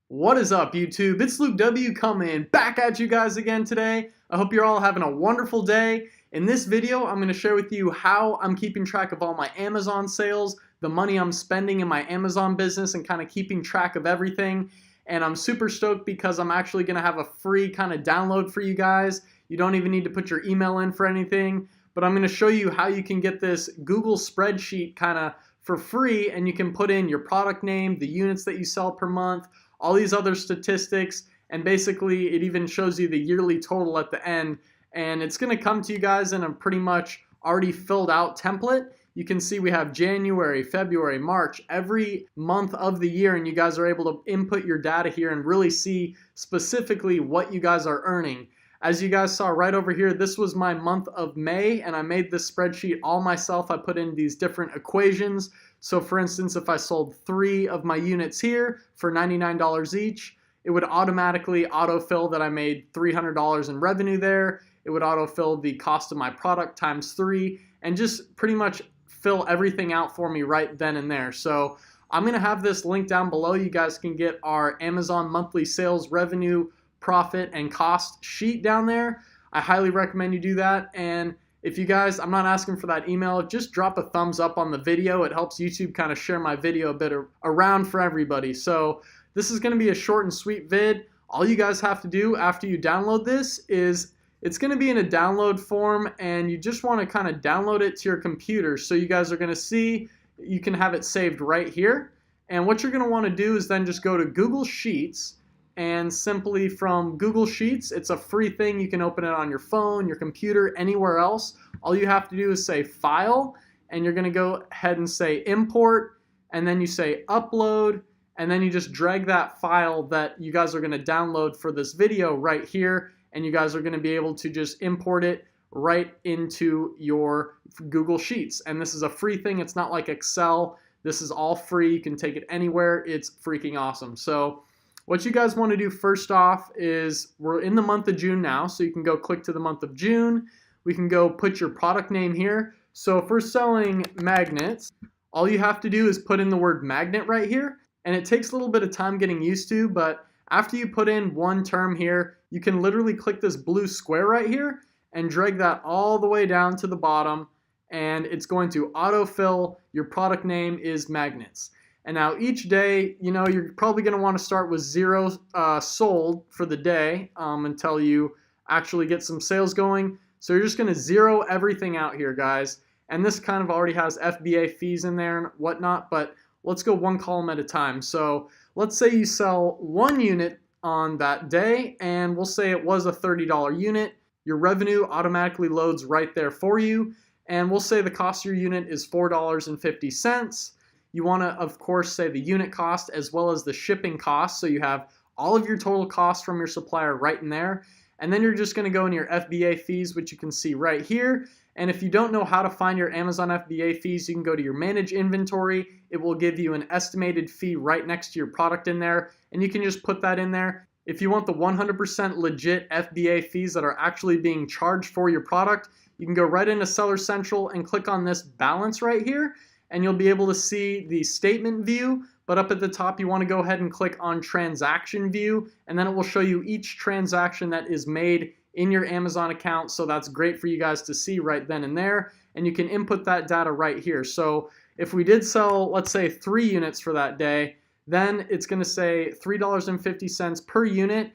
What is up, YouTube? It's Luke W coming back at you guys again today. I hope you're all having a wonderful day. In this video, I'm going to share with you how I'm keeping track of all my Amazon sales, the money I'm spending in my Amazon business, and kind of keeping track of everything. And I'm super stoked because I'm actually going to have a free kind of download for you guys. You don't even need to put your email in for anything, but I'm going to show you how you can get this Google Spreadsheet kind of for free, and you can put in your product name, the units that you sell per month, all these other statistics, and basically it even shows you the yearly total at the end. And it's going to come to you guys in a pretty much already filled out template. You can see we have January, February, March, every month of the year, and you guys are able to input your data here and really see specifically what you guys are earning. As you guys saw right over here, this was my month of May, and I made this spreadsheet all myself. I put in these different equations. So for instance, if I sold 3 of my units here for $99 each, it would automatically autofill that I made $300 in revenue there. It would autofill the cost of my product times 3, and just pretty much fill everything out for me right then and there. So I'm going to have this link down below. You guys can get our Amazon monthly sales revenue, profit, and cost sheet down there. I highly recommend you do that. And if you guys, I'm not asking for that email, just drop a thumbs up on the video. It helps YouTube kind of share my video a bit around for everybody. So this is going to be a short and sweet vid. All you guys have to do after you download this is it's going to be in a download form, and you just want to kind of download it to your computer. So you guys are going to see you can have it saved right here. And what you're going to want to do is then just go to Google Sheets, and simply from Google Sheets, it's a free thing. You can open it on your phone, your computer, anywhere else. All you have to do is say File, and you're going to go ahead and say Import, and then you say Upload, and then you just drag that file that you guys are going to download for this video right here, and you guys are going to be able to just import it right into your Google Sheets. And this is a free thing. It's not like Excel. This is all free. You can take it anywhere. It's freaking awesome. So what you guys want to do first off is, we're in the month of June now, so you can go click to the month of June. We can go put your product name here. So if we're selling magnets, all you have to do is put in the word magnet right here, and it takes a little bit of time getting used to, but after you put in one term here, you can literally click this blue square right here and drag that all the way down to the bottom, and it's going to autofill your product name is magnets. And now each day, you know, you're probably going to want to start with 0 sold for the day until you actually get some sales going. So you're just going to zero everything out here, guys. And this kind of already has FBA fees in there and whatnot, but let's go one column at a time. So let's say you sell 1 unit on that day, and we'll say it was a $30 unit. Your revenue automatically loads right there for you. And we'll say the cost of your unit is $4.50. You want to, of course, say the unit cost as well as the shipping cost, so you have all of your total costs from your supplier right in there. And then you're just going to go in your FBA fees, which you can see right here. And if you don't know how to find your Amazon FBA fees, you can go to your Manage Inventory. It will give you an estimated fee right next to your product in there, and you can just put that in there. If you want the 100% legit FBA fees that are actually being charged for your product, you can go right into Seller Central and click on this balance right here, and you'll be able to see the statement view. But up at the top, you want to go ahead and click on transaction view, and then it will show you each transaction that is made in your Amazon account. So that's great for you guys to see right then and there, and you can input that data right here. So if we did sell, let's say 3 units for that day, then it's going to say $3.50 per unit.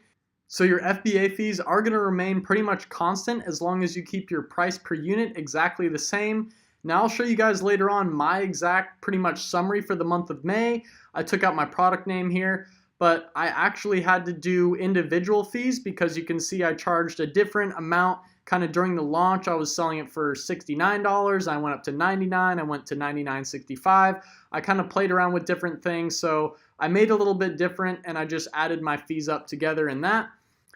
So your FBA fees are going to remain pretty much constant as long as you keep your price per unit exactly the same. Now I'll show you guys later on my exact pretty much summary for the month of May. I took out my product name here, but I actually had to do individual fees because you can see I charged a different amount kind of during the launch. I was selling it for $69. I went up to $99. I went to $99.65. I kind of played around with different things, so I made a little bit different, and I just added my fees up together in that.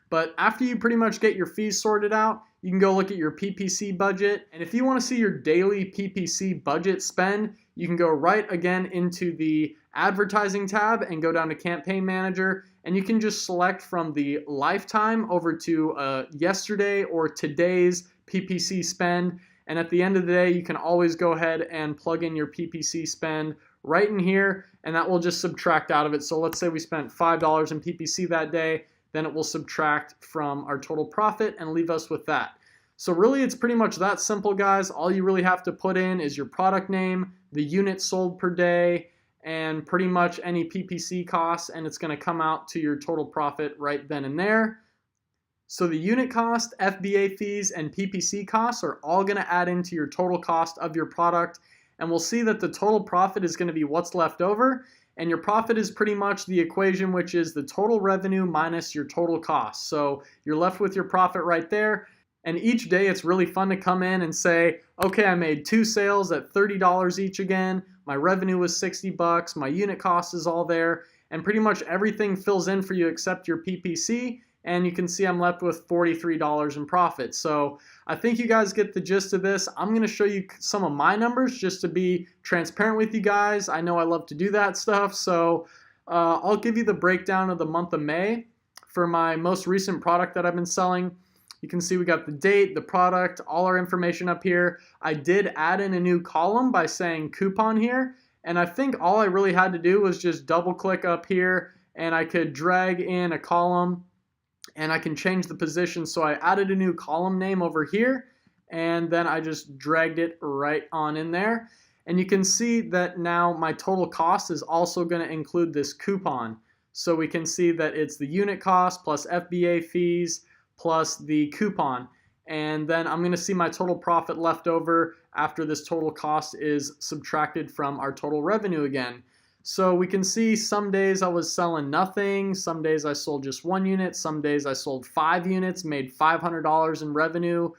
But after you pretty much get your fees sorted out, you can go look at your PPC budget. And if you want to see your daily PPC budget spend, you can go right again into the advertising tab and go down to campaign manager, and you can just select from the lifetime over to yesterday or today's PPC spend. And at the end of the day, you can always go ahead and plug in your PPC spend right in here, and that will just subtract out of it. So let's say we spent $5 in PPC that day, then it will subtract from our total profit and leave us with that. So really it's pretty much that simple, guys. All you really have to put in is your product name, the units sold per day, and pretty much any PPC costs, and it's going to come out to your total profit right then and there. So the unit cost, FBA fees, and PPC costs are all going to add into your total cost of your product, and we'll see that the total profit is going to be what's left over, and your profit is pretty much the equation, which is the total revenue minus your total cost. So you're left with your profit right there. And each day it's really fun to come in and say, okay, I made 2 sales at $30 each again. My revenue was $60. My unit cost is all there. And pretty much everything fills in for you except your PPC. And you can see I'm left with $43 in profit. So I think you guys get the gist of this. I'm going to show you some of my numbers just to be transparent with you guys. I know I love to do that stuff. So I'll give you the breakdown of the month of May for my most recent product that I've been selling. You can see we got the date, the product, all our information up here. I did add in a new column by saying coupon here, and I think all I really had to do was just double click up here and I could drag in a column and I can change the position. So I added a new column name over here and then I just dragged it right on in there. And you can see that now my total cost is also going to include this coupon. So we can see that it's the unit cost plus FBA fees plus the coupon, and then I'm going to see my total profit left over after this total cost is subtracted from our total revenue again. So we can see some days I was selling nothing, some days I sold just 1 unit, some days I sold 5 units, made $500 in revenue.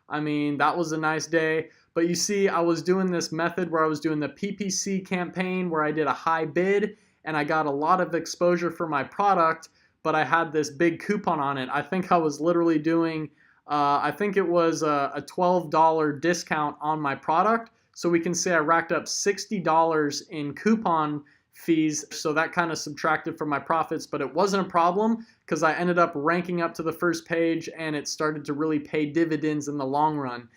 I mean, that was a nice day. But you see, I was doing this method where I was doing the PPC campaign where I did a high bid and I got a lot of exposure for my product, but I had this big coupon on it. I think I was literally doing, I think it was a $12 discount on my product. So we can say I racked up $60 in coupon fees. So that kind of subtracted from my profits, but it wasn't a problem because I ended up ranking up to the first page and it started to really pay dividends in the long run.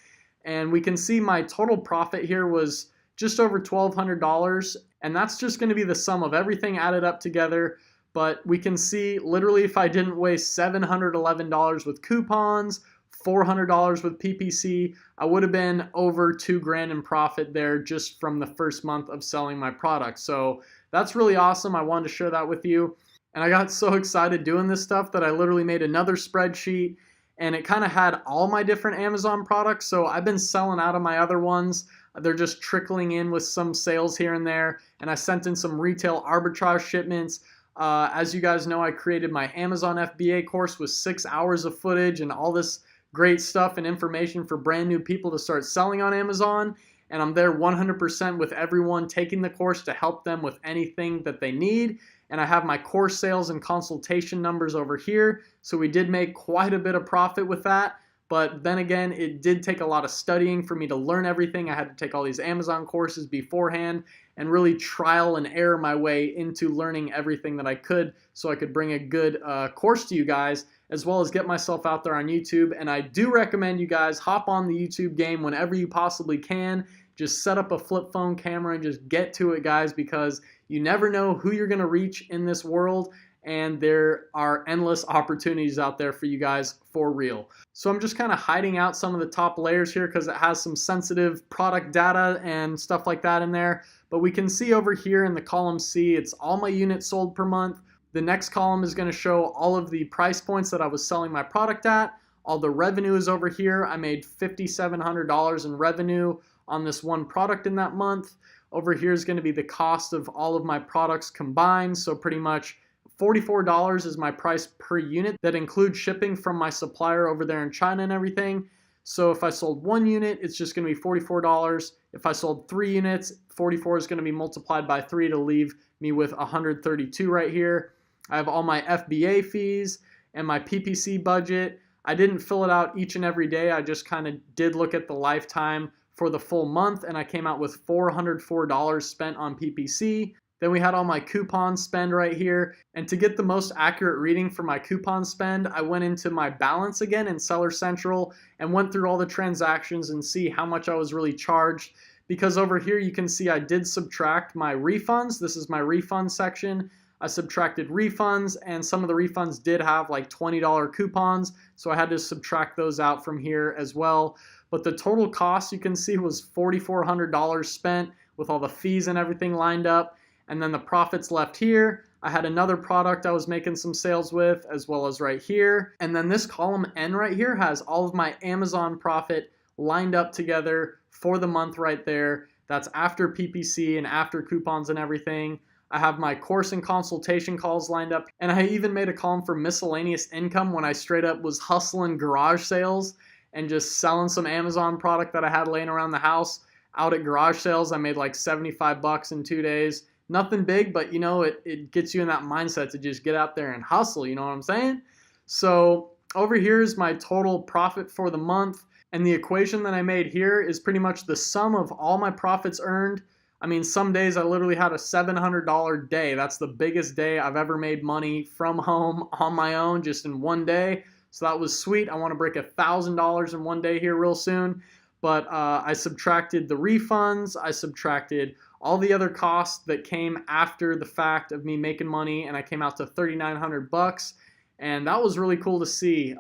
And we can see my total profit here was just over $1,200. And that's just going to be the sum of everything added up together. But we can see literally if I didn't waste $711 with coupons, $400 with PPC, I would have been over $2,000 in profit there just from the first month of selling my product. So that's really awesome. I wanted to share that with you. And I got so excited doing this stuff that I literally made another spreadsheet and it kind of had all my different Amazon products. So I've been selling out of my other ones. They're just trickling in with some sales here and there. And I sent in some retail arbitrage shipments. As you guys know, I created my Amazon FBA course with 6 hours of footage and all this great stuff and information for brand new people to start selling on Amazon. And I'm there 100% with everyone taking the course to help them with anything that they need. And I have my course sales and consultation numbers over here. So we did make quite a bit of profit with that. But then again, it did take a lot of studying for me to learn everything. I had to take all these Amazon courses beforehand and really trial and error my way into learning everything that I could so I could bring a good course to you guys, as well as get myself out there on YouTube. And I do recommend you guys hop on the YouTube game whenever you possibly can. Just set up a flip phone camera and just get to it, guys, because you never know who you're going to reach in this world. And there are endless opportunities out there for you guys for real. So I'm just kind of hiding out some of the top layers here because it has some sensitive product data and stuff like that in there. But we can see over here in the column C, it's all my units sold per month. The next column is going to show all of the price points that I was selling my product at. All the revenue is over here. I made $5,700 in revenue on this one product in that month. Over here is going to be the cost of all of my products combined. So pretty much $44 is my price per unit. That includes shipping from my supplier over there in China and everything. So if I sold 1 unit, it's just going to be $44. If I sold 3 units, 44 is going to be multiplied by 3 to leave me with 132 right here. I have all my FBA fees and my PPC budget. I didn't fill it out each and every day. I just kind of did look at the lifetime for the full month, and I came out with $404 spent on PPC. Then we had all my coupon spend right here. And to get the most accurate reading for my coupon spend, I went into my balance again in Seller Central and went through all the transactions and see how much I was really charged. because over here you can see I did subtract my refunds. This is my refund section. I subtracted refunds, and some of the refunds did have like $20 coupons, so I had to subtract those out from here as well. But the total cost you can see was $4,400 spent with all the fees and everything lined up. And then the profits left here. I had another product I was making some sales with, as well as right here. And then this column N right here has all of my Amazon profit lined up together for the month right there. That's after PPC and after coupons and everything. I have my course and consultation calls lined up. And I even made a column for miscellaneous income when I straight up was hustling garage sales and just selling some Amazon product that I had laying around the house out at garage sales. I made like 75 bucks in 2 days. Nothing big, but you know, it gets you in that mindset to just get out there and hustle, you know what I'm saying? So over here is my total profit for the month. And the equation that I made here is pretty much the sum of all my profits earned. I mean, some days I literally had a $700 day. That's the biggest day I've ever made money from home on my own, just in one day. So that was sweet. I want to break $1,000 in one day here real soon. But I subtracted the refunds. I subtracted all the other costs that came after the fact of me making money, and I came out to 3,900 bucks. And that was really cool to see.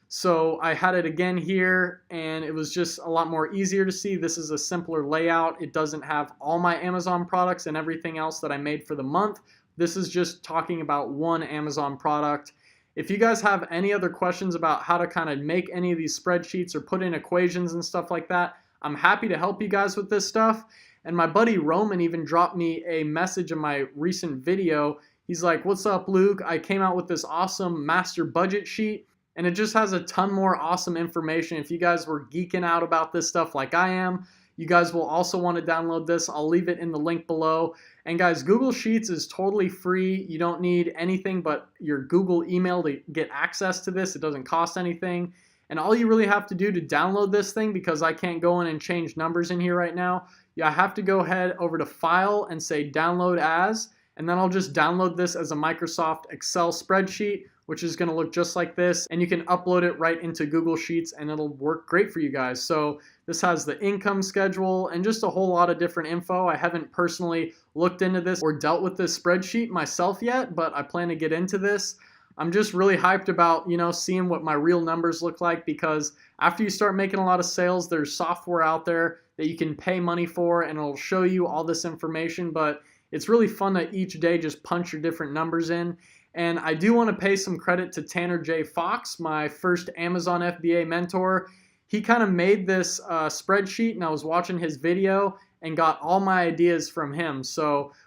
So I had it again here, and it was just a lot more easier to see. This is a simpler layout. It doesn't have all my Amazon products and everything else that I made for the month. This is just talking about one Amazon product. If you guys have any other questions about how to kind of make any of these spreadsheets or put in equations and stuff like that, I'm happy to help you guys with this stuff. And my buddy Roman even dropped me a message in my recent video. He's like, "What's up, Luke? I came out with this awesome master budget sheet, and it just has a ton more awesome information. If you guys were geeking out about this stuff like I am, you guys will also want to download this. I'll leave it in the link below. And guys, Google Sheets is totally free. You don't need anything but your Google email to get access to this. It doesn't cost anything. And all you really have to do to download this thing, because I can't go in and change numbers in here right now, I have to go ahead over to File and say Download As, and then I'll just download this as a Microsoft Excel spreadsheet, which is going to look just like this, and you can upload it right into Google Sheets and it'll work great for you guys. So this has the income schedule and just a whole lot of different info. I haven't personally looked into this or dealt with this spreadsheet myself yet, but I plan to get into this. I'm just really hyped about, you know, seeing what my real numbers look like, because after you start making a lot of sales, there's software out there that you can pay money for and it'll show you all this information, but it's really fun to each day just punch your different numbers in. And I do want to pay some credit to Tanner J. Fox, my first Amazon FBA mentor. He kind of made this spreadsheet, and I was watching his video and got all my ideas from him.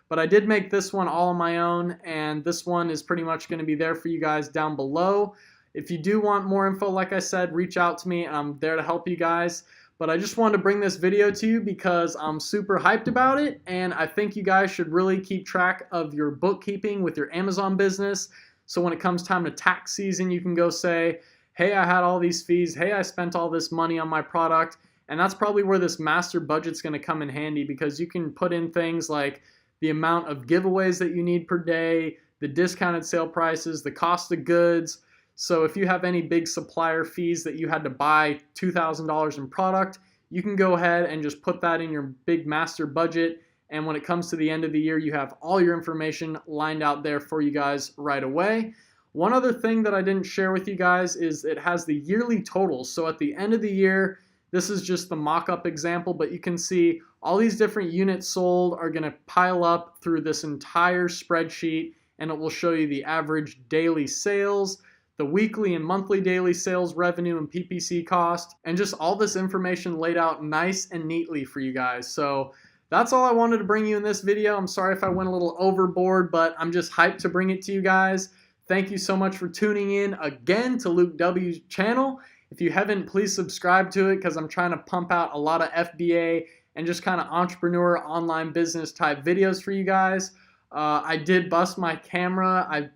But I did make this one all on my own, and this one is pretty much going to be there for you guys down below. If you do want more info, like I said, reach out to me, and I'm there to help you guys. But I just wanted to bring this video to you because I'm super hyped about it, and I think you guys should really keep track of your bookkeeping with your Amazon business. So when it comes time to tax season, you can go say, hey, I had all these fees, hey, I spent all this money on my product. And that's probably where this master budget's going to come in handy, because you can put in things like the amount of giveaways that you need per day, the discounted sale prices, the cost of goods. So if you have any big supplier fees that you had to buy $2,000 in product, you can go ahead and just put that in your big master budget. And when it comes to the end of the year, you have all your information lined out there for you guys right away. One other thing that I didn't share with you guys is it has the yearly totals. So at the end of the year, this is just the mock-up example, but you can see all these different units sold are going to pile up through this entire spreadsheet, and it will show you the average daily sales, the weekly and monthly daily sales revenue and PPC cost, and just all this information laid out nice and neatly for you guys. So that's all I wanted to bring you in this video. I'm sorry if I went a little overboard, but I'm just hyped to bring it to you guys. Thank you so much for tuning in again to Luke W's channel. If you haven't, please subscribe to it, because I'm trying to pump out a lot of FBA and just kind of entrepreneur online business type videos for you guys. I did bust my camera. I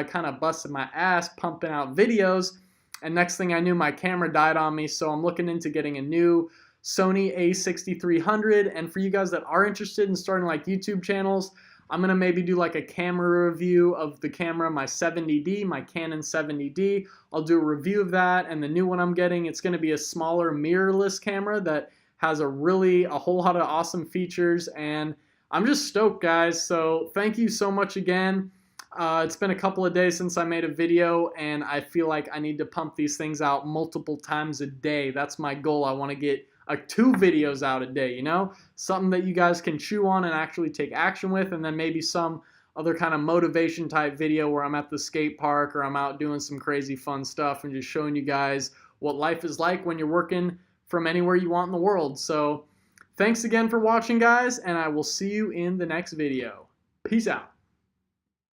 kind of busted my ass pumping out videos, and next thing I knew, my camera died on me. So I'm looking into getting a new Sony a6300. And for you guys that are interested in starting like YouTube channels, I'm going to maybe do like a camera review of the camera, my 70D, my Canon 70D. I'll do a review of that, and the new one I'm getting, it's going to be a smaller mirrorless camera that has a whole lot of awesome features, and I'm just stoked, guys. So thank you so much again. It's been a couple of days since I made a video, and I feel like I need to pump these things out multiple times a day. That's my goal. I want to get 2 videos out a day, you know? Something that you guys can chew on and actually take action with, and then maybe some other kind of motivation type video where I'm at the skate park or I'm out doing some crazy fun stuff and just showing you guys what life is like when you're working from anywhere you want in the world. So thanks again for watching, guys, and I will see you in the next video. Peace out.